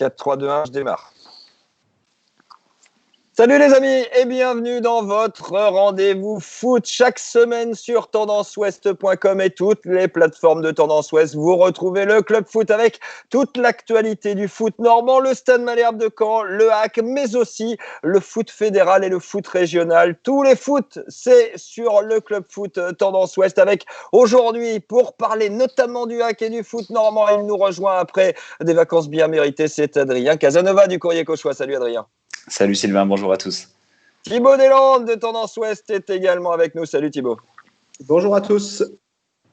4, 3, 2, 1, je démarre. Salut les amis et bienvenue dans votre rendez-vous foot chaque semaine sur tendanceouest.com et toutes les plateformes de Tendance Ouest. Vous retrouvez le club foot avec toute l'actualité du foot normand, le Stade Malherbe de Caen, le HAC, mais aussi le foot fédéral et le foot régional. Tous les foot, c'est sur le club foot Tendance Ouest avec aujourd'hui pour parler notamment du HAC et du foot normand. Il nous rejoint après des vacances bien méritées, c'est Adrien Casanova du Courrier Cauchois. Salut Adrien. Salut Sylvain, bonjour à tous. Thibaut Deslandes de Tendance Ouest est également avec nous. Salut Thibaut. Bonjour à tous.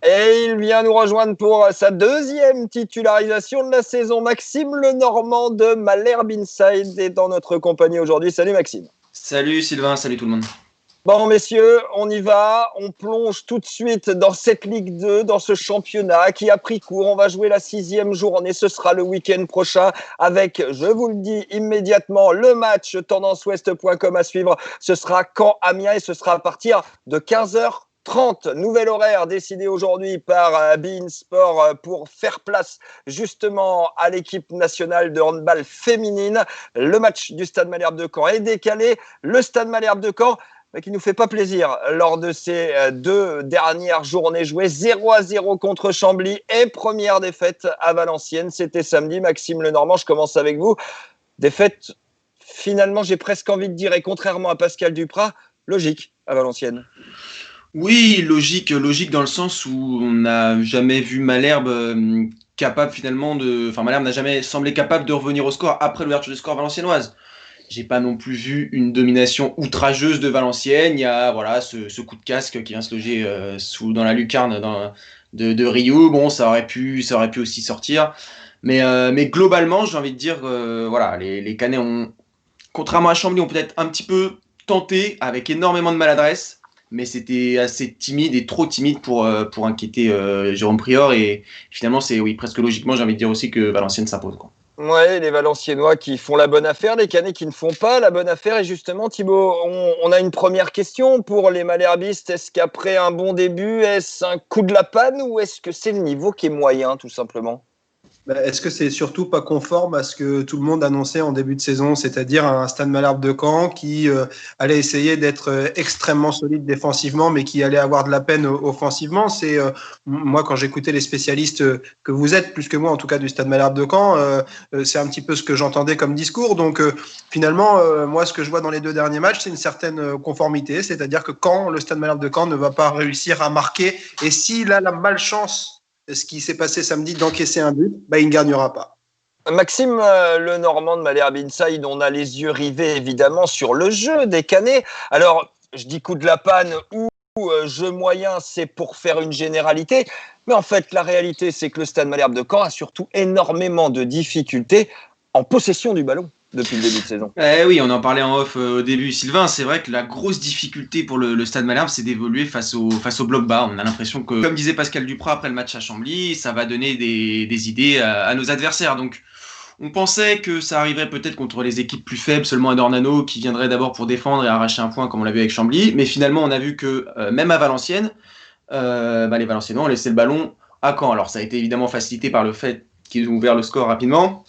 Et il vient nous rejoindre pour sa deuxième titularisation de la saison. Maxime Lenormand de Malherbe Inside est dans notre compagnie aujourd'hui. Salut Maxime. Salut Sylvain, salut tout le monde. Bon messieurs, on y va, on plonge tout de suite dans cette Ligue 2, dans ce championnat qui a pris court. On va jouer la 6e journée, ce sera le week-end prochain avec, je vous le dis immédiatement, le match tendanceouest.com à suivre. Ce sera Caen-Amiens et ce sera à partir de 15h30. Nouvel horaire décidé aujourd'hui par beIN Sport pour faire place justement à l'équipe nationale de handball féminine. Le match du Stade Malherbe de Caen est décalé. Le Stade Malherbe de Caen qui ne nous fait pas plaisir lors de ces deux dernières journées jouées. 0-0 contre Chambly et première défaite à Valenciennes. C'était samedi. Maxime Lenormand, je commence avec vous. Défaite, finalement, j'ai presque envie de dire, et contrairement à Pascal Duprat, logique à Valenciennes. Oui, logique dans le sens où on n'a jamais vu Malherbe capable finalement de... Enfin, Malherbe n'a jamais semblé capable de revenir au score après l'ouverture du score valenciennoise. J'ai pas non plus vu une domination outrageuse de Valenciennes. Il y a voilà, ce coup de casque qui vient se loger dans la lucarne de Rio. Bon, ça aurait pu aussi sortir. Mais globalement, j'ai envie de dire, voilà, les Canets ont, contrairement à Chambly, ont peut-être un petit peu tenté avec énormément de maladresse. Mais c'était assez timide et trop timide pour inquiéter Jérôme Prior. Et finalement, c'est presque logiquement, j'ai envie de dire aussi que Valenciennes s'impose, quoi. Ouais, les Valenciennois qui font la bonne affaire, les Canets qui ne font pas la bonne affaire. Et justement, Thibaut, on a une première question pour les Malherbistes. Est-ce qu'après un bon début, est-ce un coup de la panne ou est-ce que c'est le niveau qui est moyen, tout simplement ? Est-ce que c'est surtout pas conforme à ce que tout le monde annonçait en début de saison, c'est-à-dire un Stade Malherbe de Caen qui allait essayer d'être extrêmement solide défensivement, mais qui allait avoir de la peine offensivement. C'est moi, quand j'écoutais les spécialistes que vous êtes, plus que moi en tout cas, du Stade Malherbe de Caen, c'est un petit peu ce que j'entendais comme discours. Donc finalement, moi, ce que je vois dans les deux derniers matchs, c'est une certaine conformité, c'est-à-dire que quand le Stade Malherbe de Caen ne va pas réussir à marquer, et s'il a la malchance, ce qui s'est passé samedi, d'encaisser un but, il ne gagnera pas. Maxime Lenormand de Malherbe Inside, on a les yeux rivés évidemment sur le jeu des Canets. Alors, je dis coup de la panne ou jeu moyen, c'est pour faire une généralité. Mais en fait, la réalité, c'est que le Stade Malherbe de Caen a surtout énormément de difficultés en possession du ballon depuis le début de saison. Oui, on en parlait en off au début, Sylvain. C'est vrai que la grosse difficulté pour le Stade Malherbe, c'est d'évoluer face au bloc bas. On a l'impression que, comme disait Pascal Duprat après le match à Chambly, ça va donner des idées à nos adversaires. Donc, on pensait que ça arriverait peut-être contre les équipes plus faibles, seulement à Dornano, qui viendraient d'abord pour défendre et arracher un point, comme on l'a vu avec Chambly. Mais finalement, on a vu que même à Valenciennes, les Valenciennois ont laissé le ballon à Caen. Alors, ça a été évidemment facilité par le fait qu'ils ont ouvert le score rapidement.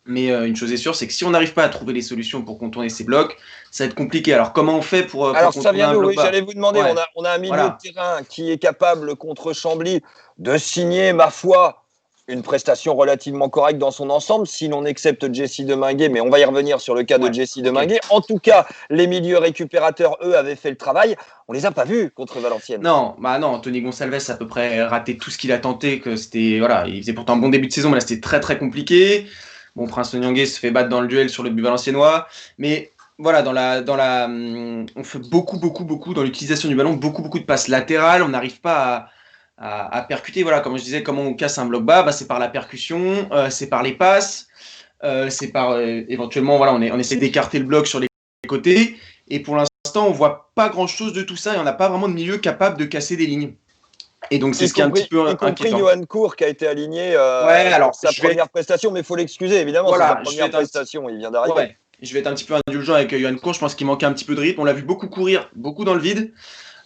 Mais une chose est sûre, c'est que si on n'arrive pas à trouver les solutions pour contourner ces blocs, ça va être compliqué. Alors comment on fait pour contourner un bloc bas ? J'allais vous demander, ouais. on a un milieu de terrain qui est capable contre Chambly de signer, ma foi, une prestation relativement correcte dans son ensemble, si l'on accepte Jesse Deminguet, mais on va y revenir sur le cas de Jesse Deminguet. En tout cas, les milieux récupérateurs, eux, avaient fait le travail. On les a pas vus contre Valenciennes. Non, Anthony Gonçalves a à peu près raté tout ce qu'il a tenté. Que c'était, voilà, il faisait pourtant un bon début de saison, mais là c'était très très compliqué. Bon, Prince Onyangé se fait battre dans le duel sur le but valenciennois, mais voilà, on fait beaucoup dans l'utilisation du ballon, beaucoup de passes latérales. On n'arrive pas à percuter. Voilà, comme je disais, comment on casse un bloc bas, c'est par la percussion, c'est par les passes, c'est par éventuellement, voilà, on essaie d'écarter le bloc sur les côtés. Et pour l'instant, on voit pas grand-chose de tout ça et on n'a pas vraiment de milieu capable de casser des lignes. Et donc c'est ce qui est un petit peu inquiétant. Y compris Johan Cour qui a été aligné pour sa première prestation, mais il faut l'excuser évidemment, voilà, c'est sa première prestation, il vient d'arriver. Ouais. Je vais être un petit peu indulgent avec Johan Cour, je pense qu'il manquait un petit peu de rythme, on l'a vu beaucoup courir, beaucoup dans le vide.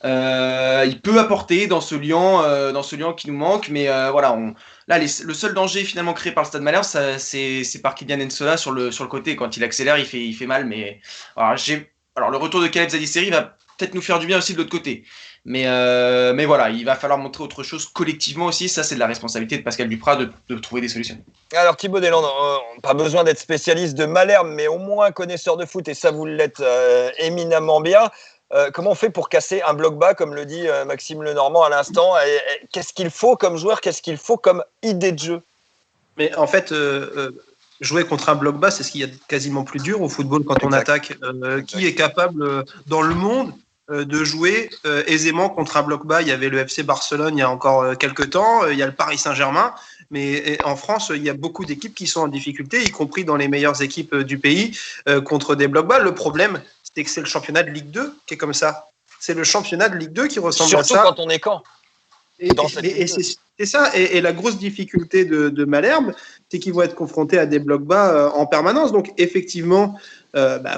Il peut apporter dans ce Lyon qui nous manque, mais voilà, là, le seul danger finalement créé par le Stade Malherbe, c'est par Kylian Nsola sur le côté. Quand il accélère, il fait mal. Mais alors le retour de Caleb Zadisseri va peut-être nous faire du bien aussi de l'autre côté. Mais voilà, il va falloir montrer autre chose collectivement aussi. Ça, c'est de la responsabilité de Pascal Duprat de trouver des solutions. Alors Thibaut Deslandes, pas besoin d'être spécialiste de Malherbe, mais au moins connaisseur de foot, et ça vous l'êtes éminemment bien. Comment on fait pour casser un bloc bas, comme le dit Maxime Lenormand à l'instant, et qu'est-ce qu'il faut comme joueur, qu'est-ce qu'il faut comme idée de jeu? Mais en fait, jouer contre un bloc bas, c'est ce qu'il y a de quasiment plus dur au football quand on attaque. Qui est capable dans le monde de jouer aisément contre un bloc bas? Il y avait le FC Barcelone il y a encore quelques temps, il y a le Paris Saint-Germain, mais en France, il y a beaucoup d'équipes qui sont en difficulté, y compris dans les meilleures équipes du pays, contre des blocs bas. Le problème, c'est que c'est le championnat de Ligue 2 qui est comme ça. C'est le championnat de Ligue 2 qui ressemble à ça. Surtout quand on est Caen. C'est ça. Et la grosse difficulté de Malherbe, c'est qu'ils vont être confrontés à des blocs bas en permanence. Donc, effectivement,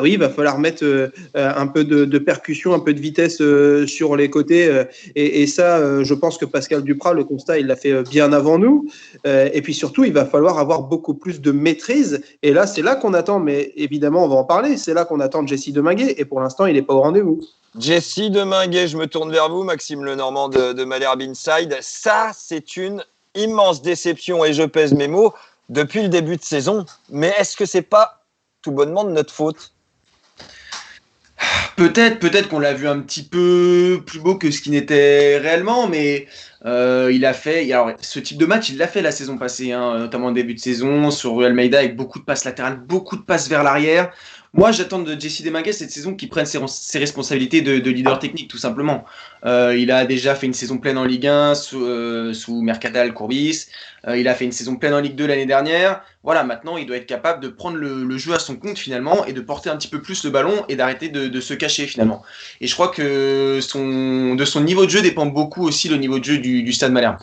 oui, il va falloir mettre un peu de percussion, un peu de vitesse sur les côtés. Et ça, je pense que Pascal Duprat, le constat, il l'a fait bien avant nous. Et puis surtout, il va falloir avoir beaucoup plus de maîtrise. Et là, c'est là qu'on attend, mais évidemment, on va en parler. C'est là qu'on attend Jessie Deminguet. Et pour l'instant, il n'est pas au rendez-vous. Jessie Deminguet, je me tourne vers vous, Maxime Lenormand de Malherbe Inside. Ça, c'est une immense déception, et je pèse mes mots, depuis le début de saison. Mais est-ce que c'est pas tout bonnement de notre faute? Peut-être qu'on l'a vu un petit peu plus beau que ce qu'il n'était réellement, mais il a fait. Alors, ce type de match, il l'a fait la saison passée, notamment au début de saison, sur Real Almeida, avec beaucoup de passes latérales, beaucoup de passes vers l'arrière. Moi, j'attends de Jessie Deminguet cette saison qu'il prenne ses responsabilités de leader technique, tout simplement. Il a déjà fait une saison pleine en Ligue 1 sous Mercadal Courbis. Il a fait une saison pleine en Ligue 2 l'année dernière. Voilà, maintenant, il doit être capable de prendre le jeu à son compte, finalement, et de porter un petit peu plus le ballon et d'arrêter de se cacher, finalement. Et je crois que de son niveau de jeu dépend beaucoup aussi le niveau de jeu du Stade Malherbe.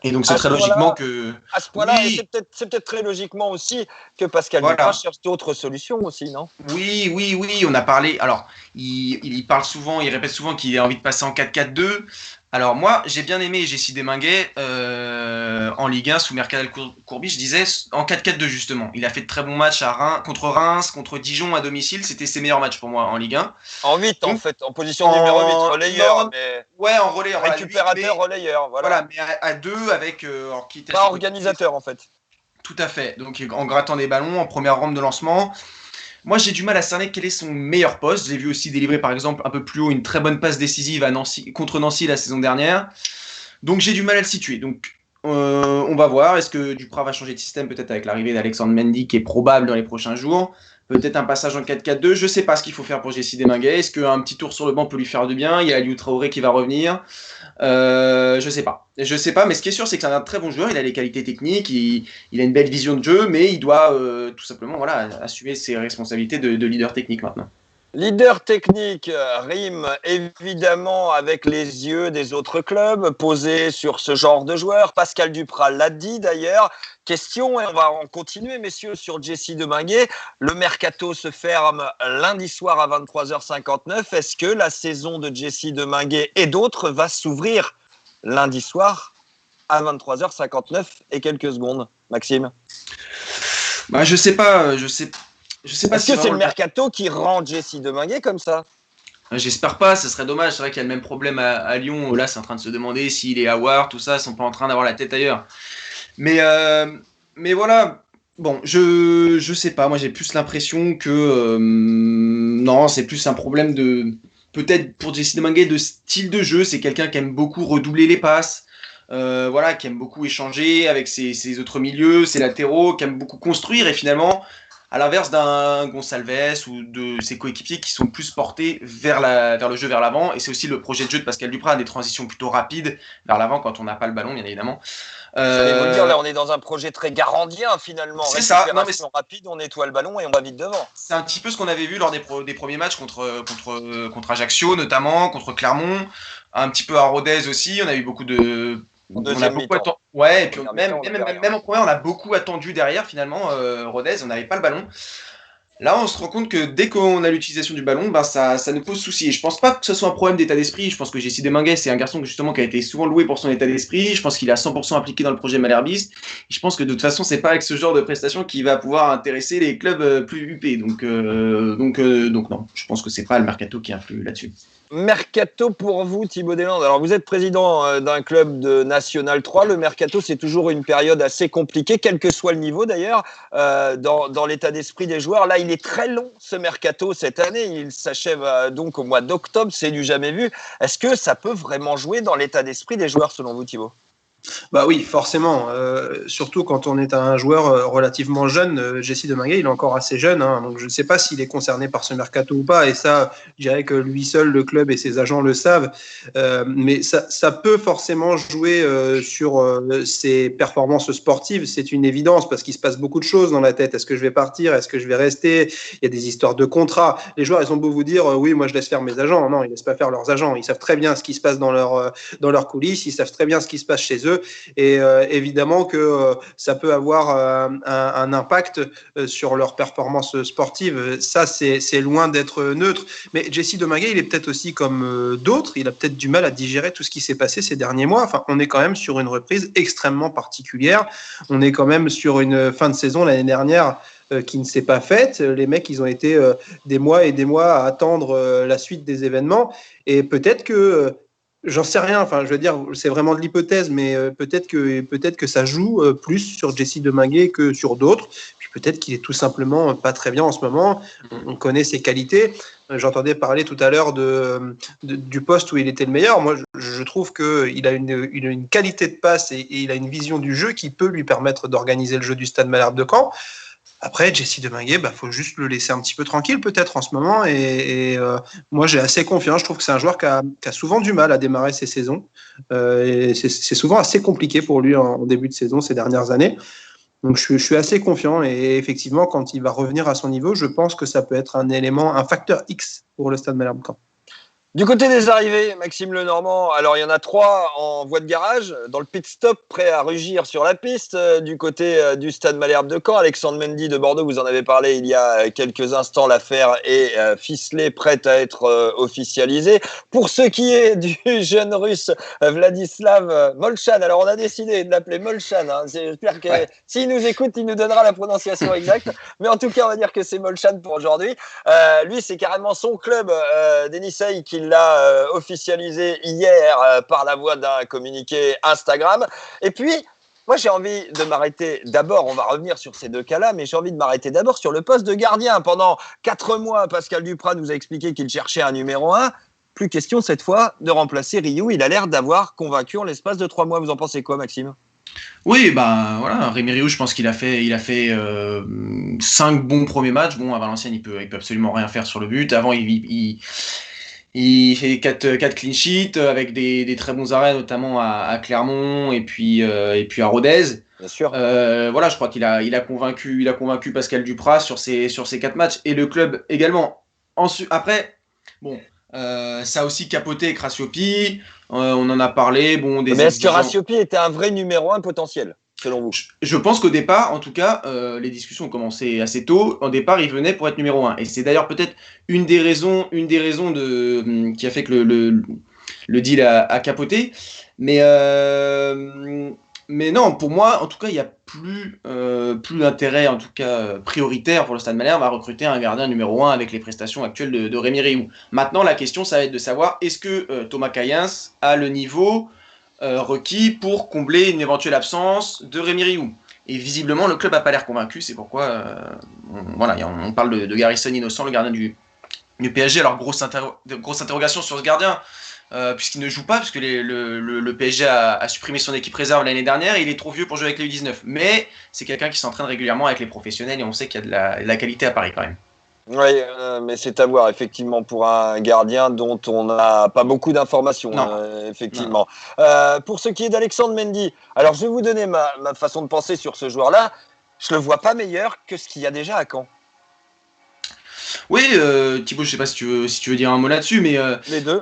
Et donc, c'est très logiquement que... À ce point-là, oui. Et c'est peut-être très logiquement aussi que Pascal Duprat cherche d'autres solutions aussi, non? Oui, on a parlé... Alors, il parle souvent, il répète souvent qu'il a envie de passer en 4-4-2. Alors moi, j'ai bien aimé Jessie Deminguet en Ligue 1 sous Mercadal Courbis, je disais en 4-4-2 justement. Il a fait de très bons matchs contre Reims, contre Dijon à domicile, c'était ses meilleurs matchs pour moi en Ligue 1. En 8 en fait, en position numéro 8, relayeur. Ouais, en relayeur. Récupérateur, relayeur, voilà. Mais à 2 avec... qui était pas organisateur en fait. Tout à fait, donc en grattant des ballons, en première rampe de lancement. Moi, j'ai du mal à cerner quel est son meilleur poste. J'ai vu aussi délivrer, par exemple, un peu plus haut, une très bonne passe décisive contre Nancy la saison dernière. Donc, j'ai du mal à le situer. Donc, on va voir. Est-ce que Duprat va changer de système, peut-être avec l'arrivée d'Alexandre Mendy, qui est probable dans les prochains jours? Peut-être un passage en 4-4-2. Je ne sais pas ce qu'il faut faire pour Jessie Deminguet. Est-ce qu'un petit tour sur le banc peut lui faire du bien? Il y a Aliou Traoré qui va revenir. Je sais pas, mais ce qui est sûr, c'est que c'est un très bon joueur. Il a les qualités techniques, il a une belle vision de jeu, mais il doit tout simplement assumer ses responsabilités de leader technique maintenant. Leader technique rime évidemment avec les yeux des autres clubs posés sur ce genre de joueur. Pascal Duprat l'a dit d'ailleurs. Question, et on va en continuer, messieurs, sur Jessie Deminguet. Le mercato se ferme lundi soir à 23h59. Est-ce que la saison de Jessie Deminguet et d'autres va s'ouvrir lundi soir à 23h59 et quelques secondes? Maxime? Je sais pas. Est-ce que c'est le mercato qui rend Jessie Deminguet comme ça? J'espère pas, ce serait dommage. C'est vrai qu'il y a le même problème à Lyon. Là, c'est en train de se demander s'il est Awar, tout ça, ils sont pas en train d'avoir la tête ailleurs. Mais voilà. Bon, je sais pas. Moi, j'ai plus l'impression que non, c'est plus un problème de peut-être pour Jessie Deminguet de style de jeu. C'est quelqu'un qui aime beaucoup redoubler les passes. Qui aime beaucoup échanger avec ses autres milieux, ses latéraux, qui aime beaucoup construire et finalement. À l'inverse d'un Gonçalves ou de ses coéquipiers qui sont plus portés vers le jeu vers l'avant. Et c'est aussi le projet de jeu de Pascal Duprat, des transitions plutôt rapides vers l'avant quand on n'a pas le ballon, bien évidemment. J'allais vous le dire, là, on est dans un projet très garandien finalement. C'est ça. Non, mais rapide, on nettoie le ballon et on va vite devant. C'est un petit peu ce qu'on avait vu lors des premiers matchs contre Ajaccio, notamment, contre Clermont, un petit peu à Rodez aussi. On a eu beaucoup de... On a beaucoup attendu. Ouais, et puis même en première, on a beaucoup attendu derrière finalement. Rodez, on n'avait pas le ballon. Là, on se rend compte que dès qu'on a l'utilisation du ballon, ben ça nous pose souci. Et je pense pas que ce soit un problème d'état d'esprit. Je pense que Jessie Deminguet, c'est un garçon justement qui a été souvent loué pour son état d'esprit. Je pense qu'il est à 100% impliqué dans le projet malherbiste. Et je pense que de toute façon, c'est pas avec ce genre de prestation qu'il va pouvoir intéresser les clubs plus huppés. Donc non, je pense que c'est pas le mercato qui influe là-dessus. Mercato pour vous, Thibaut Deslandes. Alors, vous êtes président d'un club de National 3. Le mercato, c'est toujours une période assez compliquée, quel que soit le niveau d'ailleurs, dans l'état d'esprit des joueurs. Là, il est très long, ce mercato, cette année. Il s'achève donc au mois d'octobre. C'est du jamais vu. Est-ce que ça peut vraiment jouer dans l'état d'esprit des joueurs, selon vous, Thibaut ? Bah oui, forcément. Surtout quand on est un joueur relativement jeune. Jessie Deminguet, il est encore assez jeune, hein, donc je ne sais pas s'il est concerné par ce mercato ou pas. Et ça, je dirais que lui seul, le club et ses agents le savent. Mais ça peut forcément jouer sur ses performances sportives. C'est une évidence parce qu'il se passe beaucoup de choses dans la tête. Est-ce que je vais partir? Est-ce que je vais rester? Il y a des histoires de contrats. Les joueurs, ils ont beau vous dire oui, moi je laisse faire mes agents. Non, ils ne laissent pas faire leurs agents. Ils savent très bien ce qui se passe dans leurs coulisses. Ils savent très bien ce qui se passe chez eux. Et évidemment que ça peut avoir un impact sur leur performance sportive. Ça, c'est loin d'être neutre. Mais Jessie Deminguet, il est peut-être aussi comme d'autres. Il a peut-être du mal à digérer tout ce qui s'est passé ces derniers mois. Enfin, on est quand même sur une reprise extrêmement particulière. On est quand même sur une fin de saison l'année dernière qui ne s'est pas faite. Les mecs, ils ont été des mois et des mois à attendre la suite des événements. Et peut-être que j'en sais rien, enfin, je veux dire, c'est vraiment de l'hypothèse, mais peut-être que ça joue plus sur Jessie Deminguet que sur d'autres. Puis peut-être qu'il est tout simplement pas très bien en ce moment. On connaît ses qualités. J'entendais parler tout à l'heure du poste où il était le meilleur. Moi, je trouve qu'il a une qualité de passe et il a une vision du jeu qui peut lui permettre d'organiser le jeu du Stade Malherbe de Caen. Après, Jessie Deminguet, faut juste le laisser un petit peu tranquille peut-être en ce moment. Et moi, j'ai assez confiance. Je trouve que c'est un joueur qui a souvent du mal à démarrer ses saisons. Et c'est souvent assez compliqué pour lui en début de saison ces dernières années. Donc, je suis assez confiant. Et effectivement, quand il va revenir à son niveau, je pense que ça peut être un facteur X pour le Stade Malherbe de Caen. Du côté des arrivées, Maxime Lenormand, alors il y en a 3 en voie de garage, dans le pit stop, prêt à rugir sur la piste. Du côté du Stade Malherbe de Caen, Alexandre Mendy de Bordeaux, vous en avez parlé il y a quelques instants, l'affaire est ficelée, prête à être officialisée. Pour ce qui est du jeune russe Vladislav Molchan, alors on a décidé de l'appeler Molchan, hein. J'espère que s'il nous écoute, il nous donnera la prononciation exacte, mais en tout cas on va dire que c'est Molchan pour aujourd'hui. Lui, c'est carrément son club d'Enisei qui l'a officialisé hier par la voie d'un communiqué Instagram. Et puis, moi, j'ai envie de m'arrêter d'abord, on va revenir sur ces 2 cas-là, mais j'ai envie de m'arrêter d'abord sur le poste de gardien. Pendant 4 mois, Pascal Duprat nous a expliqué qu'il cherchait un numéro 1. Plus question cette fois de remplacer Rioux. Il a l'air d'avoir convaincu en l'espace de 3 mois. Vous en pensez quoi, Maxime ? Oui, voilà, Rémi Rioux, je pense qu'il a fait 5 bons premiers matchs. Bon, à Valenciennes, il peut absolument rien faire sur le but. Avant, il fait 4 clean sheets avec des très bons arrêts, notamment à Clermont et puis à Rodez. Bien sûr. Voilà, je crois qu'il a convaincu Pascal Duprat sur ces 4 matchs et le club également. Après, bon, ça a aussi capoté avec Rassiopi. On en a parlé. Bon, mais est-ce que Rassiopi était un vrai numéro 1 potentiel, selon vous ? Je pense qu'au départ, en tout cas, les discussions ont commencé assez tôt. Au départ, il venait pour être numéro 1. Et c'est d'ailleurs peut-être une des raisons qui a fait que le deal a capoté. Mais non, pour moi, en tout cas, il n'y a plus d'intérêt, en tout cas prioritaire pour le Stade Malherbe à recruter un gardien numéro 1 avec les prestations actuelles de Rémi Rioux. Maintenant, la question, ça va être de savoir est-ce que Thomas Cayens a le niveau requis pour combler une éventuelle absence de Rémi Rioux. Et visiblement, le club n'a pas l'air convaincu. C'est pourquoi on parle de Garrison Innocent, le gardien du PSG. Alors, grosse interrogation sur ce gardien. Puisqu'il ne joue pas, puisque le PSG a supprimé son équipe réserve l'année dernière et il est trop vieux pour jouer avec les U19. Mais c'est quelqu'un qui s'entraîne régulièrement avec les professionnels et on sait qu'il y a de la qualité à Paris quand même. Oui, mais c'est à voir effectivement pour un gardien dont on n'a pas beaucoup d'informations, effectivement. Pour ce qui est d'Alexandre Mendy, alors je vais vous donner ma façon de penser sur ce joueur-là. Je le vois pas meilleur que ce qu'il y a déjà à Caen. Oui, Thibaut, je sais pas si tu veux dire un mot là-dessus, mais les deux.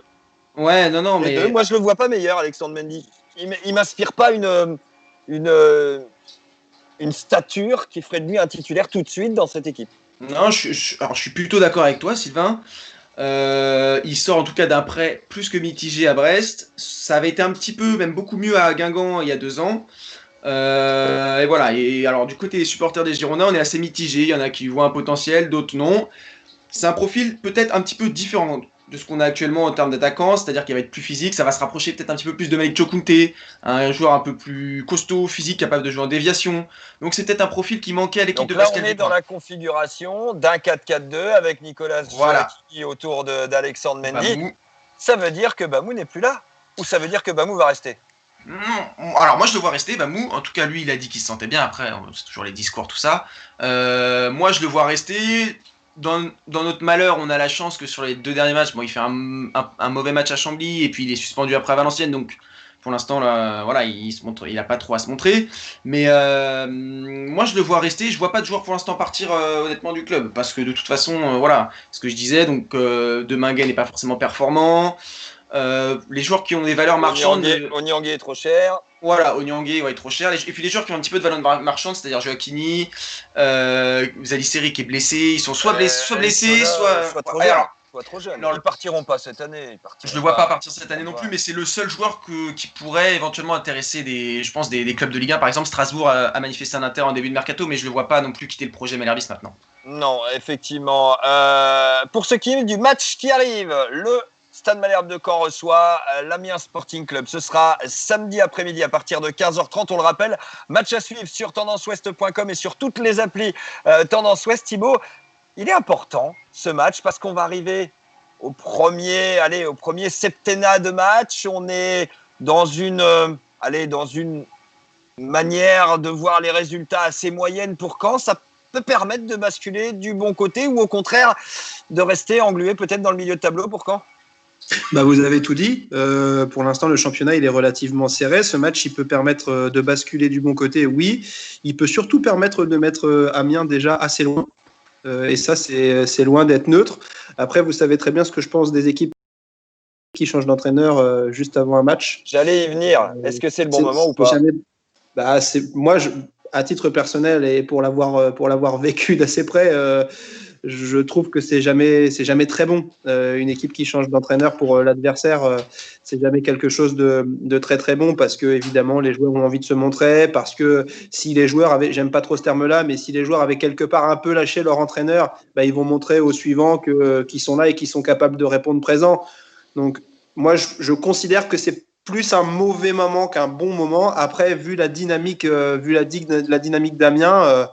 Ouais, non, mais moi je le vois pas meilleur, Alexandre Mendy. Il m'inspire pas une stature qui ferait de lui un titulaire tout de suite dans cette équipe. Non, alors, je suis plutôt d'accord avec toi, Sylvain. Il sort en tout cas d'un prêt plus que mitigé à Brest. Ça avait été un petit peu, même beaucoup mieux à Guingamp il y a 2 ans. Et voilà. Et alors, du côté des supporters des Girondins, on est assez mitigé. Il y en a qui voient un potentiel, d'autres non. C'est un profil peut-être un petit peu différent de ce qu'on a actuellement en termes d'attaquants, c'est-à-dire qu'il va être plus physique, ça va se rapprocher peut-être un petit peu plus de Malik Chokunte, un joueur un peu plus costaud, physique, capable de jouer en déviation. Donc c'est peut-être un profil qui manquait à l'équipe Donc de là, Pascal on est dans Dupin. la configuration d'un 4-4-2 avec Nicolas Voilà. Joachim autour d'Alexandre Mendy. Bamou. Ça veut dire que Bamou n'est plus là? Ou ça veut dire que Bamou va rester? Alors moi je le vois rester, Bamou. En tout cas lui il a dit qu'il se sentait bien. Après c'est toujours les discours tout ça. Moi je le vois rester. Dans notre malheur, on a la chance que sur les 2 derniers matchs, bon, il fait un mauvais match à Chambly et puis il est suspendu après à Valenciennes. Donc pour l'instant, là, voilà, il n'a pas trop à se montrer. Mais moi, je le vois rester. Je vois pas de joueur pour l'instant partir honnêtement du club parce que de toute façon, voilà, ce que je disais. Donc Deminguet n'est pas forcément performant. Les joueurs qui ont des valeurs marchandes. Onyangé est trop cher. Voilà, Onyangé est trop cher. Et puis les joueurs qui ont un petit peu de valeur marchande, c'est-à-dire Joaquini, Zaliseri qui est blessé, ils sont soit blessés, soit trop ouais, jeunes. alors, Soit trop jeunes. alors, Ils partiront pas cette année. je le vois pas partir cette année non plus, mais c'est le seul joueur qui pourrait éventuellement intéresser je pense des clubs de Ligue 1. Par exemple, Strasbourg a manifesté un intérêt en début de mercato, mais je le vois pas non plus quitter le projet Malherbis maintenant. Non, effectivement. Pour ce qui est du match qui arrive, le Stade Malherbe de Caen reçoit l'Amiens Sporting Club. Ce sera samedi après-midi à partir de 15h30. On le rappelle, match à suivre sur tendanceouest.com et sur toutes les applis Tendance Ouest. Thibaut, il est important ce match parce qu'on va arriver au premier septennat de match. On est dans une manière de voir les résultats assez moyenne pour Caen. Ça peut permettre de basculer du bon côté ou au contraire de rester englué peut-être dans le milieu de tableau pour Caen? Vous avez tout dit. Pour l'instant, le championnat il est relativement serré. Ce match, il peut permettre de basculer du bon côté, oui. Il peut surtout permettre de mettre Amiens déjà assez loin. Et ça, c'est loin d'être neutre. Après, vous savez très bien ce que je pense des équipes qui changent d'entraîneur juste avant un match. J'allais y venir. Est-ce que c'est le bon moment ou pas? Moi, à titre personnel et pour l'avoir vécu d'assez près, je trouve que c'est jamais très bon. Une équipe qui change d'entraîneur pour l'adversaire, c'est jamais quelque chose de très très bon parce que évidemment les joueurs ont envie de se montrer, parce que si les joueurs avaient, j'aime pas trop ce terme-là, mais si les joueurs avaient quelque part un peu lâché leur entraîneur, ils vont montrer aux suivants qu'ils sont là et qu'ils sont capables de répondre présent. Donc moi je considère que c'est plus un mauvais moment qu'un bon moment. Après, vu la dynamique d'Amiens,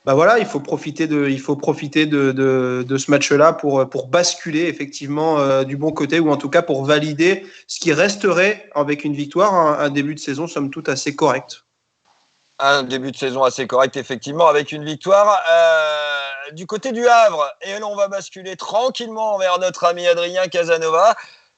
voilà, il faut profiter de ce match-là pour basculer effectivement du bon côté, ou en tout cas pour valider ce qui resterait avec une victoire, un début de saison somme toute assez correct. Un début de saison assez correct, effectivement, avec une victoire. Du côté du Havre, et là on va basculer tranquillement vers notre ami Adrien Casanova.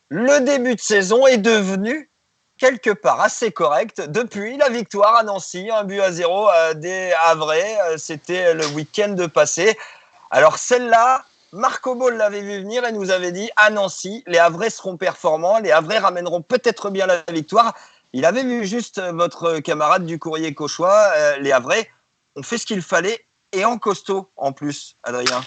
Le début de saison est devenu quelque part assez correct depuis la victoire à Nancy, 1-0 des Havrais. C'était le week-end passé. Alors celle-là, Marco Ball l'avait vu venir et nous avait dit à Nancy, les Havrais seront performants, les Havrais ramèneront peut-être bien la victoire. Il avait vu juste votre camarade du Courrier Cauchois, les Havrais ont fait ce qu'il fallait et en costaud en plus, Adrien.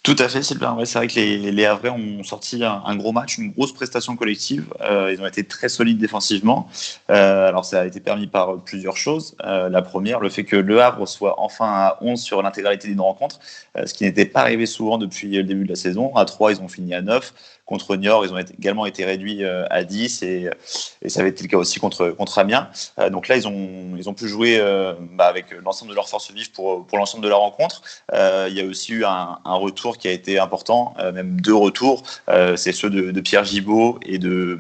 Tout à fait, Sylvain. Ouais, c'est vrai que les Havrais ont sorti un gros match, une grosse prestation collective. Ils ont été très solides défensivement. Alors, ça a été permis par plusieurs choses. La première, le fait que Le Havre soit enfin à 11 sur l'intégralité d'une rencontre, ce qui n'était pas arrivé souvent depuis le début de la saison. À 3, ils ont fini à 9. Contre Niort, ils ont également été réduits à 10 et ça avait été le cas aussi contre Amiens. Donc là, ils ont pu jouer avec l'ensemble de leurs forces vives pour l'ensemble de la rencontre. Il y a aussi eu un retour qui a été important, même 2 retours. C'est ceux de Pierre Gibaud et de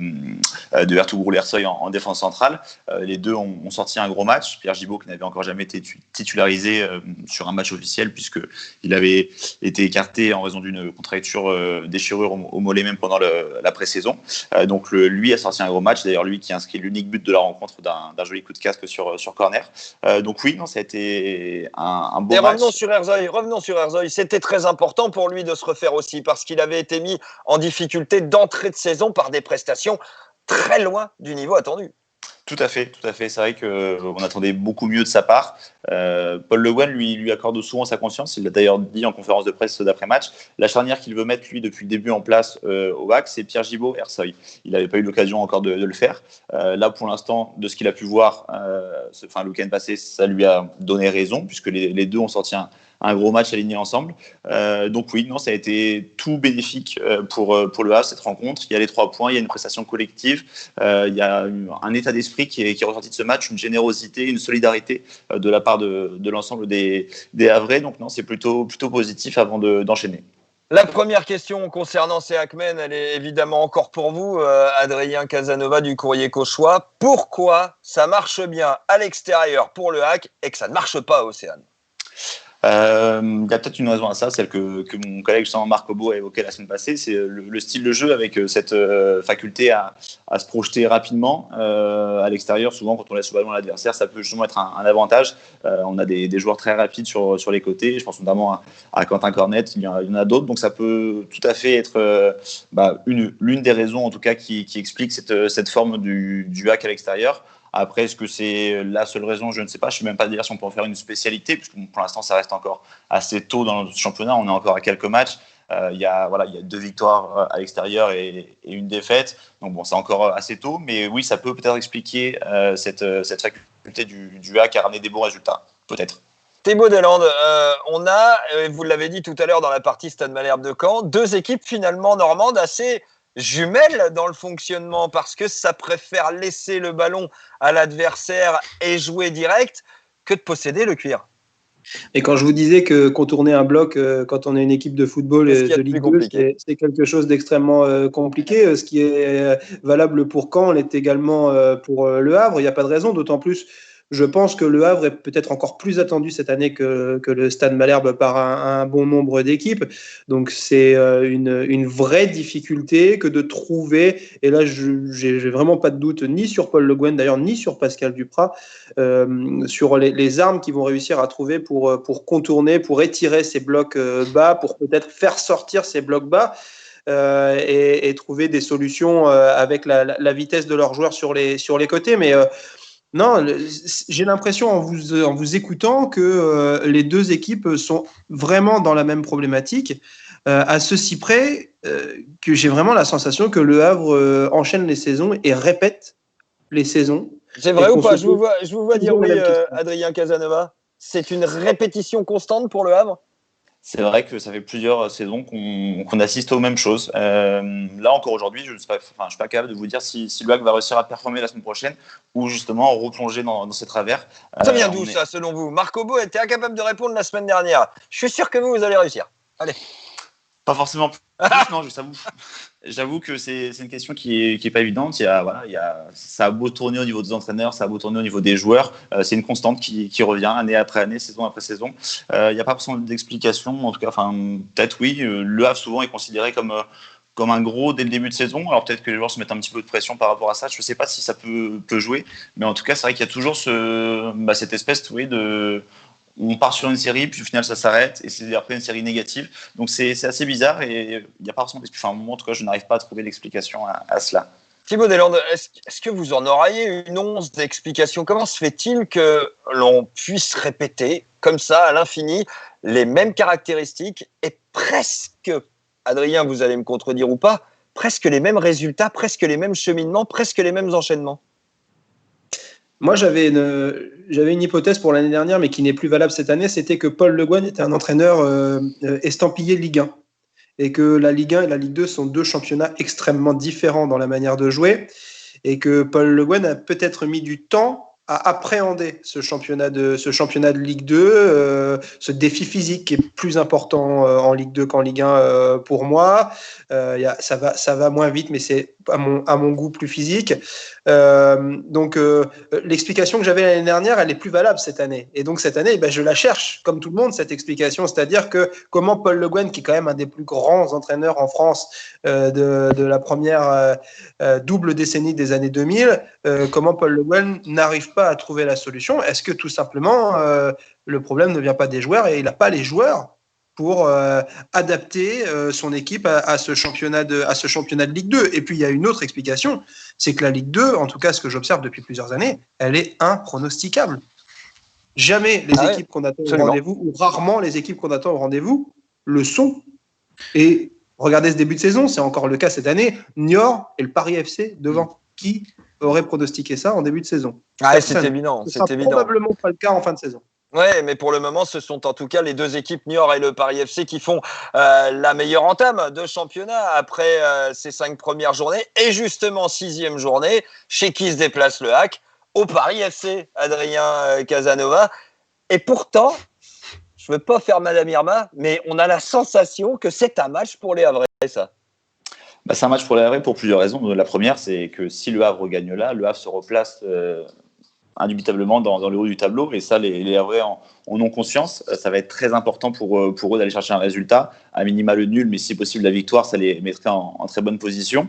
Ertugrul Ersoy en défense centrale. Les deux ont sorti un gros match. Pierre Gibaud qui n'avait encore jamais été titularisé sur un match officiel puisqu'il avait été écarté en raison d'une contracture déchirure au mollet même pendant la pré-saison. Donc lui a sorti un gros match. D'ailleurs, lui qui a inscrit l'unique but de la rencontre d'un joli coup de casque sur corner. Donc oui, non, ça a été un beau match. Revenons sur Ersoy. C'était très important pour lui de se refaire aussi parce qu'il avait été mis en difficulté d'entrée de saison par des prestations très loin du niveau attendu. Tout à fait. C'est vrai qu'on attendait beaucoup mieux de sa part. Paul Le Guen lui accorde souvent sa confiance. Il l'a d'ailleurs dit en conférence de presse d'après-match. La charnière qu'il veut mettre, lui, depuis le début en place au WAC, c'est Pierre Gibaud, Ersoy. Il n'avait pas eu l'occasion encore de le faire. Là, pour l'instant, de ce qu'il a pu voir, le week-end passé, ça lui a donné raison, puisque les deux ont sorti un gros match aligné ensemble. Donc oui, non, ça a été tout bénéfique pour le Havre, cette rencontre. Il y a les 3 points, il y a une prestation collective, il y a un état d'esprit qui est ressorti de ce match, une générosité, une solidarité de la part de l'ensemble des Havrais. Donc non, c'est plutôt positif avant d'enchaîner. La première question concernant ces Hackmen, elle est évidemment encore pour vous, Adrien Casanova du Courrier Cauchois. Pourquoi ça marche bien à l'extérieur pour le Hack et que ça ne marche pas à Océane ? Il y a peut-être une raison à ça, celle que mon collègue Jean-Marc Aubeau a évoquée la semaine passée, c'est le style de jeu avec cette faculté à se projeter rapidement à l'extérieur. Souvent, quand on laisse le ballon à l'adversaire, ça peut justement être un avantage. On a des joueurs très rapides sur les côtés, je pense notamment à Quentin Cornet, il y en a d'autres, donc ça peut tout à fait être l'une des raisons en tout cas qui explique cette forme du Hack à l'extérieur. Après, est-ce que c'est la seule raison ? Je ne sais pas. Je ne sais même pas dire si on peut en faire une spécialité, puisque pour l'instant, ça reste encore assez tôt dans le championnat. On est encore à quelques matchs. Il y a 2 victoires à l'extérieur et une défaite. Donc bon, c'est encore assez tôt. Mais oui, ça peut peut-être expliquer cette faculté du Hack à ramener des bons résultats. Peut-être. Thibaut Deslandes, on a, vous l'avez dit tout à l'heure dans la partie Stade Malherbe de Caen, 2 équipes finalement normandes assez jumelles dans le fonctionnement parce que ça préfère laisser le ballon à l'adversaire et jouer direct que de posséder le cuir. Et quand je vous disais que contourner un bloc quand on est une équipe de football de Ligue 2, c'est quelque chose d'extrêmement compliqué. Ce qui est valable pour Caen l'est également pour Le Havre. Il n'y a pas de raison, d'autant plus. Je pense que Le Havre est peut-être encore plus attendu cette année que le Stade Malherbe par un bon nombre d'équipes. Donc c'est une vraie difficulté que de trouver, et là j'ai vraiment pas de doute ni sur Paul Le Guen d'ailleurs, ni sur Pascal Duprat, sur les armes qu'ils vont réussir à trouver pour contourner, pour étirer ces blocs bas, pour peut-être faire sortir ces blocs bas. Et trouver des solutions avec la vitesse de leurs joueurs sur les côtés. Mais non, j'ai l'impression en vous écoutant que les 2 équipes sont vraiment dans la même problématique, à ceci près que j'ai vraiment la sensation que Le Havre enchaîne les saisons et répète les saisons. C'est vrai ou pas ? Je vous vois dire oui, Adrien Casanova. C'est une répétition constante pour Le Havre ? C'est vrai que ça fait plusieurs saisons qu'on assiste aux mêmes choses. Là encore aujourd'hui, je ne suis pas capable de vous dire si le Hack va réussir à performer la semaine prochaine ou justement replonger dans ses travers. Ça vient d'où ça, selon vous ? Marc Aubeau était incapable de répondre la semaine dernière. Je suis sûr que vous allez réussir. Allez. Pas forcément plus, non, j'avoue que c'est une question qui est pas évidente. Ça a beau tourner au niveau des entraîneurs, ça a beau tourner au niveau des joueurs. C'est une constante qui revient année après année, saison après saison. Il n'y a pas forcément d'explication. En tout cas, peut-être oui. Le Havre souvent est considéré comme un gros dès le début de saison. Alors peut-être que les joueurs se mettent un petit peu de pression par rapport à ça. Je ne sais pas si ça peut jouer. Mais en tout cas, c'est vrai qu'il y a toujours cette espèce de... On part sur une série, puis au final ça s'arrête, et c'est après une série négative. Donc c'est assez bizarre, et il n'y a pas forcément d'explication. Moi, en tout cas, je n'arrive pas à trouver d'explication à cela. Thibaut Deslandes, est-ce que vous en auriez une once d'explication ? Comment se fait-il que l'on puisse répéter, comme ça, à l'infini, les mêmes caractéristiques et presque, Adrien, vous allez me contredire ou pas, presque les mêmes résultats, presque les mêmes cheminements, presque les mêmes enchaînements ? Moi, j'avais une hypothèse pour l'année dernière, mais qui n'est plus valable cette année, c'était que Paul Le Guen était un entraîneur estampillé Ligue 1. Et que la Ligue 1 et la Ligue 2 sont 2 championnats extrêmement différents dans la manière de jouer. Et que Paul Le Guen a peut-être mis du temps à appréhender ce championnat de Ligue 2, ce défi physique qui est plus important en Ligue 2 qu'en Ligue 1 pour moi. Ça va moins vite, mais c'est à mon goût plus physique. Donc l'explication que j'avais l'année dernière, elle est plus valable cette année. Et donc cette année, je la cherche, comme tout le monde, cette explication. C'est-à-dire que comment Paul Le Guen, qui est quand même un des plus grands entraîneurs en France de la première double décennie des années 2000, comment Paul Le Guen n'arrive pas à trouver la solution ? Est-ce que tout simplement le problème ne vient pas des joueurs et il n'a pas les joueurs pour adapter son équipe à ce championnat de Ligue 2. Et puis, il y a une autre explication, c'est que la Ligue 2, en tout cas, ce que j'observe depuis plusieurs années, elle est impronosticable. Jamais les équipes qu'on attend au rendez-vous, ou rarement les équipes qu'on attend au rendez-vous, le sont. Et regardez ce début de saison, c'est encore le cas cette année, Niort et le Paris FC devant. Qui aurait pronostiqué ça en début de saison? C'est évident. Ce sera probablement pas le cas en fin de saison. Ouais, mais pour le moment, ce sont en tout cas les deux équipes, Niort et le Paris FC, qui font la meilleure entame de championnat après ces 5 premières journées. Et justement, 6e journée, chez qui se déplace le HAC? Au Paris FC, Adrien Casanova. Et pourtant, je ne veux pas faire Madame Irma, mais on a la sensation que c'est un match pour les Havrais, ça. C'est un match pour les Havrais pour plusieurs raisons. La première, c'est que si le Havre gagne là, le Havre se replace indubitablement dans le haut du tableau, et ça les Havrais en ont conscience. Ça va être très important pour eux d'aller chercher un résultat, à minima le nul, mais si possible la victoire, ça les mettrait en très bonne position,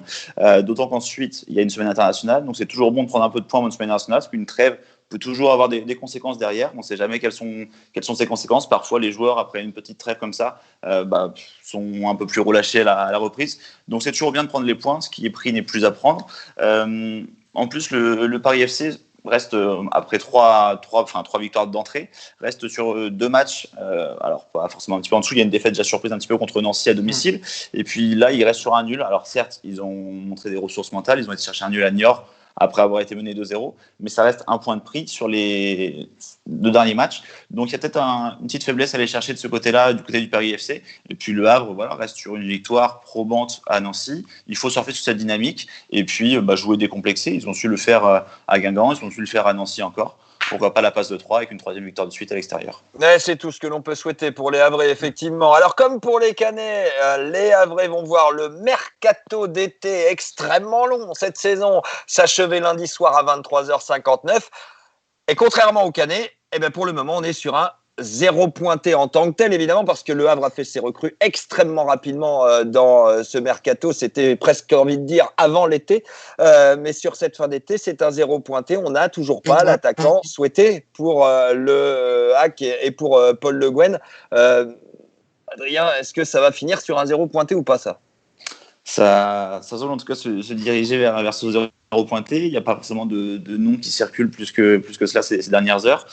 d'autant qu'ensuite il y a une semaine internationale, donc c'est toujours bon de prendre un peu de points dans une semaine internationale, parce qu'une trêve peut toujours avoir des conséquences derrière. On ne sait jamais quelles sont ces conséquences. Parfois les joueurs, après une petite trêve comme ça, sont un peu plus relâchés à la reprise, donc c'est toujours bien de prendre les points. Ce qui est pris n'est plus à prendre. En plus le Paris FC reste, après trois victoires d'entrée, reste sur 2 matchs, alors pas forcément un petit peu en dessous, il y a une défaite déjà surprise un petit peu contre Nancy à domicile, et puis là il reste sur un nul. Alors certes, ils ont montré des ressources mentales, ils ont été chercher un nul à Niort après avoir été mené 2-0, mais ça reste un point de prix sur les 2 derniers matchs, donc il y a peut-être une petite faiblesse à aller chercher de ce côté-là, du côté du Paris FC, et puis le Havre reste sur une victoire probante à Nancy. Il faut surfer sur cette dynamique, et puis jouer décomplexé. Ils ont su le faire à Guingamp, ils ont su le faire à Nancy encore. Pourquoi pas la passe de 3 avec une 3e victoire de suite à l'extérieur. C'est tout ce que l'on peut souhaiter pour les Havrais, effectivement. Alors, comme pour les Canets, les Havrais vont voir le mercato d'été extrêmement long cette saison s'achever lundi soir à 23h59. Et contrairement aux Canets, pour le moment, on est sur un 0 pointé en tant que tel, évidemment, parce que le Havre a fait ses recrues extrêmement rapidement dans ce mercato. C'était presque envie de dire avant l'été, mais sur cette fin d'été, c'est un 0 pointé. On n'a toujours pas l'attaquant souhaité pour le HAC et pour Paul Le Guen. Adrien, est-ce que ça va finir sur un 0 pointé ou pas, ça semble en tout cas se diriger vers ce 0 pointé. Il n'y a pas forcément de noms qui circulent plus que cela ces dernières heures.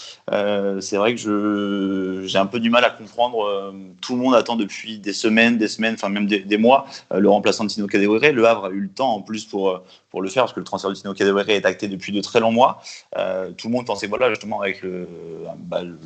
C'est vrai que j'ai un peu du mal à comprendre. Tout le monde attend depuis des semaines, enfin même des mois, le remplaçant de Tino Kadewere. Le Havre a eu le temps en plus pour le faire, parce que le transfert de Tino Kadewere est acté depuis de très longs mois. Tout le monde pensait justement avec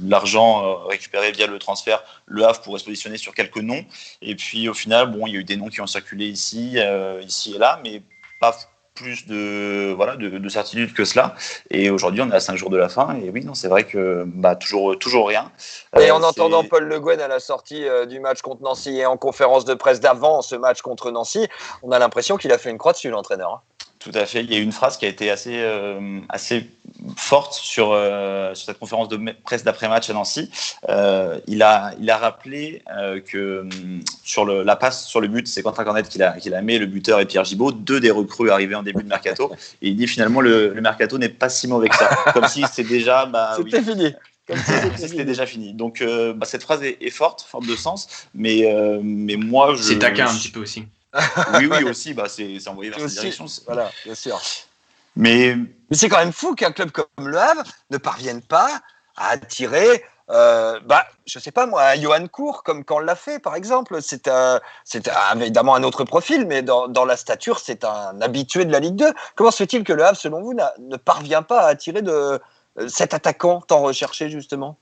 l'argent récupéré via le transfert, le Havre pourrait se positionner sur quelques noms. Et puis au final, il y a eu des noms qui ont circulé ici et là, mais pas plus de certitude que cela. Et aujourd'hui, on est à 5 jours de la fin. Et oui, non, c'est vrai que toujours rien. Et en entendant Paul Le Guen à la sortie du match contre Nancy et en conférence de presse d'avant ce match contre Nancy, on a l'impression qu'il a fait une croix dessus, l'entraîneur. Tout à fait. Il y a eu une phrase qui a été assez forte sur cette conférence de presse d'après-match à Nancy. Il a rappelé que sur la passe sur le but, c'est Quentin Cornet qu'il a mis, le buteur et Pierre Gibaud, 2 des recrues arrivés en début de mercato. Et il dit finalement le mercato n'est pas si mauvais que ça. Comme si c'était déjà... C'était fini. Comme si c'était déjà fini. Donc cette phrase est forte de sens, mais moi... C'est taquin un petit peu aussi. Oui, aussi, c'est envoyé vers cette direction. Voilà, bien sûr. Mais c'est quand même fou qu'un club comme le Havre ne parvienne pas à attirer, je sais pas moi, un Johan Cour, comme quand on l'a fait, par exemple. C'est évidemment un autre profil, mais dans la stature, c'est un habitué de la Ligue 2. Comment se fait-il que le Havre, selon vous, ne parvient pas à attirer cet attaquant tant recherché, justement ?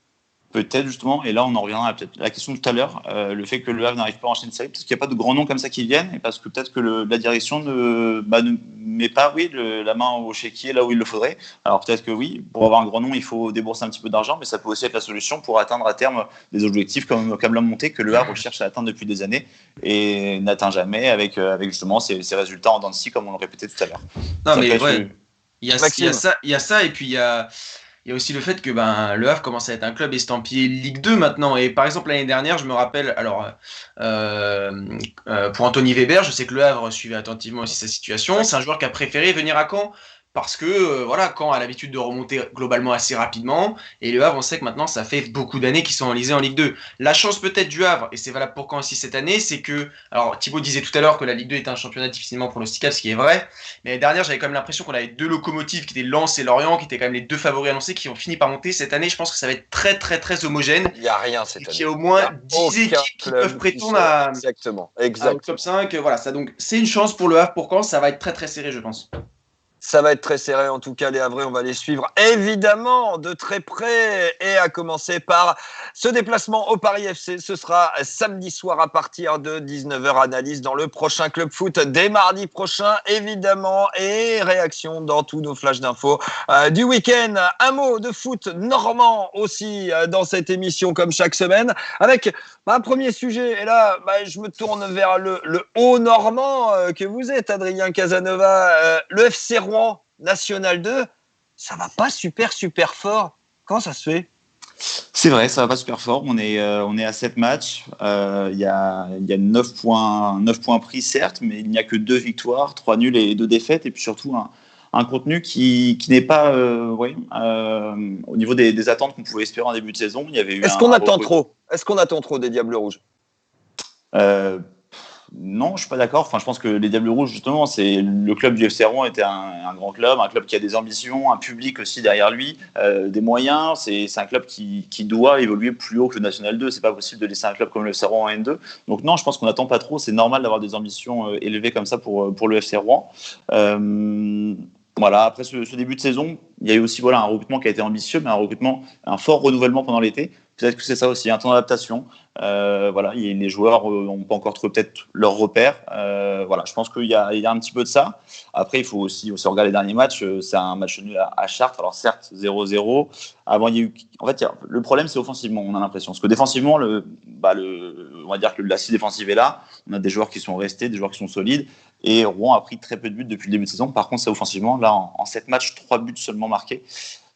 Peut-être justement, et là on en reviendra à peut-être la question de tout à l'heure, le fait que le Havre n'arrive pas à enchaîner une série, parce qu'il n'y a pas de grands noms comme ça qui viennent, et parce que peut-être que la direction ne met pas la main au chéquier là où il le faudrait. Alors peut-être que oui, pour avoir un grand nom, il faut débourser un petit peu d'argent, mais ça peut aussi être la solution pour atteindre à terme des objectifs comme la montée que le Havre cherche à atteindre depuis des années et n'atteint jamais avec justement ces résultats en dents de scie, comme on le répétait tout à l'heure. Non, mais ouais, il y a ça, et puis il y a aussi le fait que le Havre commence à être un club estampillé Ligue 2 maintenant. Et par exemple, l'année dernière, je me rappelle, pour Anthony Weber, je sais que le Havre suivait attentivement aussi sa situation. C'est un joueur qui a préféré venir à Caen parce que voilà, Caen a l'habitude de remonter globalement assez rapidement, et le Havre, on sait que maintenant ça fait beaucoup d'années qu'ils sont enlisés en Ligue 2. La chance peut-être du Havre, et c'est valable pour Caen aussi cette année, c'est que, alors Thibaut disait tout à l'heure que la Ligue 2 est un championnat difficilement pronosticable, ce qui est vrai, mais l'année dernière j'avais quand même l'impression qu'on avait deux locomotives qui étaient Lens et Lorient, qui étaient quand même les deux favoris annoncés, qui ont fini par monter. Cette année, je pense que ça va être très très très homogène. Il n'y a rien cette année. Il y a au moins 10 équipes qui peuvent prétendre au top 5. Voilà, ça, donc c'est une chance pour le Havre, pour Caen, ça va être très très serré, je pense. Ça va être très serré, en tout cas, les Havrais, on va les suivre évidemment de très près, et à commencer par ce déplacement au Paris FC. Ce sera samedi soir à partir de 19h, analyse dans le prochain Club Foot dès mardi prochain, évidemment, et réaction dans tous nos flashs d'infos du week-end. Un mot de foot normand aussi dans cette émission, comme chaque semaine, avec un premier sujet, et là, je me tourne vers le haut normand que vous êtes, Adrien Casanova, le FC Rouen National 2, ça va pas super fort. Comment ça se fait ? C'est vrai, ça va pas super fort. On est à 7 matchs. Il y a 9 points pris, certes, mais il n'y a que 2 victoires, 3 nuls et 2 défaites. Et puis surtout, un contenu qui n'est pas au niveau des attentes qu'on pouvait espérer en début de saison. Il y avait eu Est-ce qu'on attend trop des Diables Rouges ? Non, je suis pas d'accord. Enfin, je pense que les Diables Rouges, justement, c'est le club du FC Rouen était un grand club, un club qui a des ambitions, un public aussi derrière lui, des moyens. C'est un club qui doit évoluer plus haut que le National 2. C'est pas possible de laisser un club comme le FC Rouen en N2. Donc non, je pense qu'on n'attend pas trop. C'est normal d'avoir des ambitions élevées comme ça pour le FC Rouen. Voilà. Après ce début de saison, il y a eu aussi un recrutement qui a été ambitieux, mais un fort renouvellement pendant l'été. Peut-être que c'est ça aussi, un temps d'adaptation. Les joueurs n'ont pas encore trouvé peut-être leur repère. Je pense qu'il y a un petit peu de ça. Après, il faut aussi regarder les derniers matchs. C'est un match nul à Chartres. Alors certes, 0-0. Avant, il y a eu. En fait, le problème, c'est offensivement, on a l'impression. Parce que défensivement, on va dire que l'assise défensive est là. On a des joueurs qui sont restés, des joueurs qui sont solides. Et Rouen a pris très peu de buts depuis le début de saison. Par contre, c'est offensivement. Là, en 7 matchs, 3 buts seulement marqués.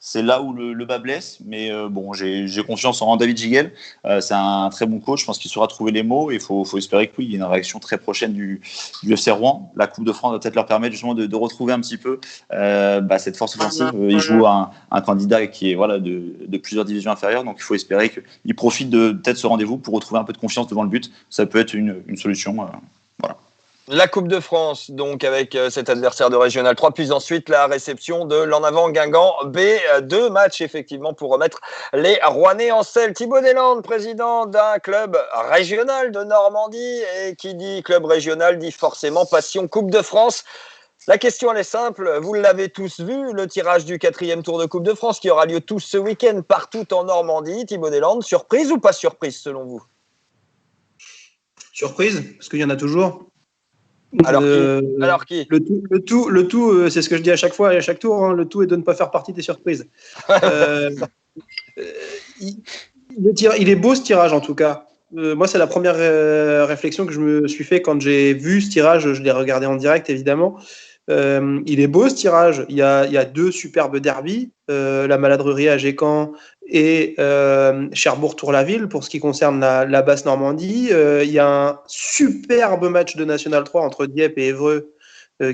C'est là où le bas blesse, mais j'ai confiance en David Giguel. C'est un très bon coach, je pense qu'il saura trouver les mots, et il faut espérer qu'il y ait une réaction très prochaine du FC Rouen. La Coupe de France va peut-être leur permettre justement de retrouver un petit peu cette force offensive. Ils jouent un candidat qui est de plusieurs divisions inférieures, donc il faut espérer qu'il profite de peut-être ce rendez-vous pour retrouver un peu de confiance devant le but. Ça peut être une solution. La Coupe de France, donc, avec cet adversaire de Régional 3, puis ensuite la réception de l'En Avant Guingamp B. 2 matchs, effectivement, pour remettre les Rouennais en selle. Thibaut Deslandes, président d'un club régional de Normandie, et qui dit club régional dit forcément passion Coupe de France. La question, elle est simple. Vous l'avez tous vu, le tirage du 4e tour de Coupe de France qui aura lieu tous ce week-end partout en Normandie. Thibaut Deslandes, surprise ou pas surprise, selon vous ? Surprise, parce qu'il y en a toujours. Alors qui Le tout, c'est ce que je dis à chaque fois et à chaque tour, le tout est de ne pas faire partie des surprises. Il est beau ce tirage en tout cas. Moi, c'est la première réflexion que je me suis fait quand j'ai vu ce tirage. Je l'ai regardé en direct, évidemment. Il est beau ce tirage. Il y a 2 superbes derbies, la Maladrerie à Gécamp et Cherbourg-Tour-la-Ville pour ce qui concerne la basse Normandie. Il y a un superbe match de National 3 entre Dieppe et Évreux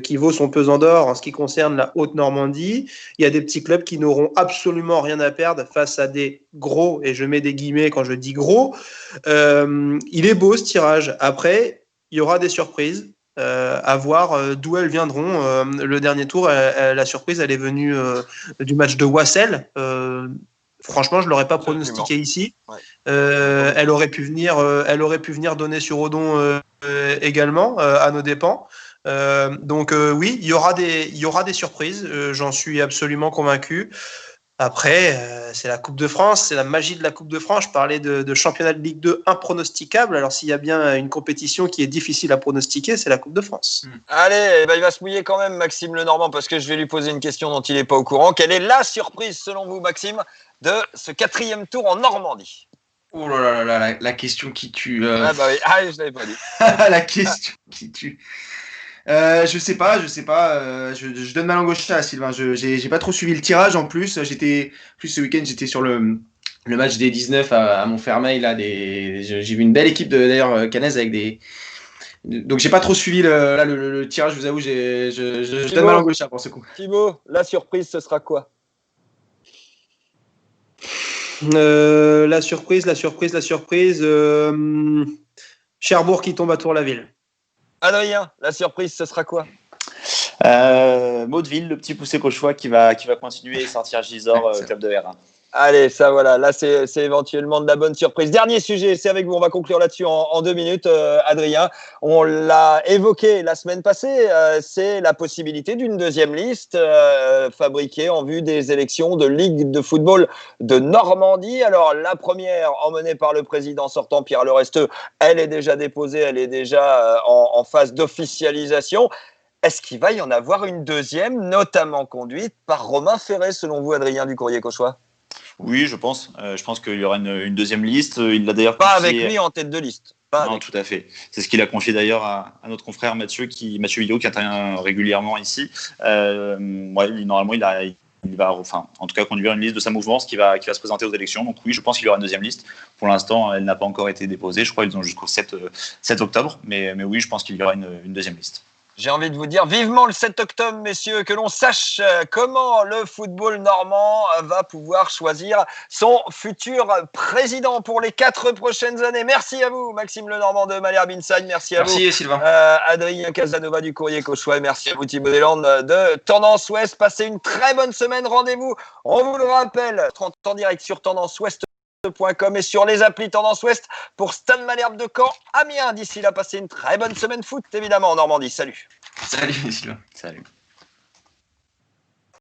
qui vaut son pesant d'or en ce qui concerne la Haute-Normandie. Il y a des petits clubs qui n'auront absolument rien à perdre face à des gros, et je mets des guillemets quand je dis gros. Il est beau ce tirage. Après, il y aura des surprises. À voir d'où elles viendront. Le dernier tour, la surprise, elle est venue du match de Wassel. Franchement, je ne l'aurais pas pronostiqué ici. Ouais. Elle aurait pu venir donner sur Odon également, à nos dépens. Oui, il y aura des surprises. J'en suis absolument convaincu. Après, c'est la Coupe de France, c'est la magie de la Coupe de France. Je parlais de championnat de Ligue 2 impronosticable. Alors, s'il y a bien une compétition qui est difficile à pronostiquer, c'est la Coupe de France. Allez, il va se mouiller quand même, Maxime Lenormand, parce que je vais lui poser une question dont il n'est pas au courant. Quelle est la surprise, selon vous, Maxime, de ce 4e tour en Normandie ? Oh là là, la question qui tue. Oui, je l'avais pas dit. La question qui tue. Je sais pas. Je donne ma langue au chat, Sylvain. J'ai pas trop suivi le tirage en plus. Ce week-end, j'étais sur le match des 19 à Montfermeil. J'ai vu une belle équipe d'ailleurs canaise avec Donc j'ai pas trop suivi le tirage, je vous avoue, je donne ma langue au chat pour ce coup. Thibaut, la surprise, ce sera quoi? La surprise. Cherbourg qui tombe à Tour-la-Ville. Adrien, la surprise, ce sera quoi? Maudeville, le petit poussé cauchois qui va continuer et sortir Gisors club de R1. Allez, ça voilà, là c'est éventuellement de la bonne surprise. Dernier sujet, c'est avec vous, on va conclure là-dessus en 2 minutes, Adrien. On l'a évoqué la semaine passée, c'est la possibilité d'une deuxième liste fabriquée en vue des élections de Ligue de football de Normandie. Alors la première, emmenée par le président sortant Pierre Leresteux, elle est déjà déposée, elle est déjà en phase d'officialisation. Est-ce qu'il va y en avoir une deuxième, notamment conduite par Romain Ferré, selon vous, Adrien du Courrier Cauchois? Oui, je pense. Je pense qu'il y aura une deuxième liste. Il l'a d'ailleurs pas confié... avec lui en tête de liste. Non, tout à fait. C'est ce qu'il a confié d'ailleurs à notre confrère Mathieu Villot, qui intervient régulièrement ici. Normalement, il va, en tout cas, conduire une liste de sa mouvance qui va se présenter aux élections. Donc oui, je pense qu'il y aura une deuxième liste. Pour l'instant, elle n'a pas encore été déposée. Je crois qu'ils ont jusqu'au 7 octobre. Mais oui, je pense qu'il y aura une deuxième liste. J'ai envie de vous dire vivement le 7 octobre, messieurs, que l'on sache comment le football normand va pouvoir choisir son futur président pour les 4 prochaines années. Merci à vous, Maxime Lenormand de Malherbe Inside. Merci à vous, Sylvain. Adrien Casanova du Courrier Cauchois. Merci à vous, Thibaut Deslandes de Tendance Ouest. Passez une très bonne semaine. Rendez-vous, on vous le rappelle, 30 en direct sur Tendance Ouest. Et sur les applis Tendance Ouest pour Stade Malherbe de Caen, Amiens. D'ici là, passez une très bonne semaine foot, évidemment, en Normandie. Salut. Salut, Sylvain. Salut.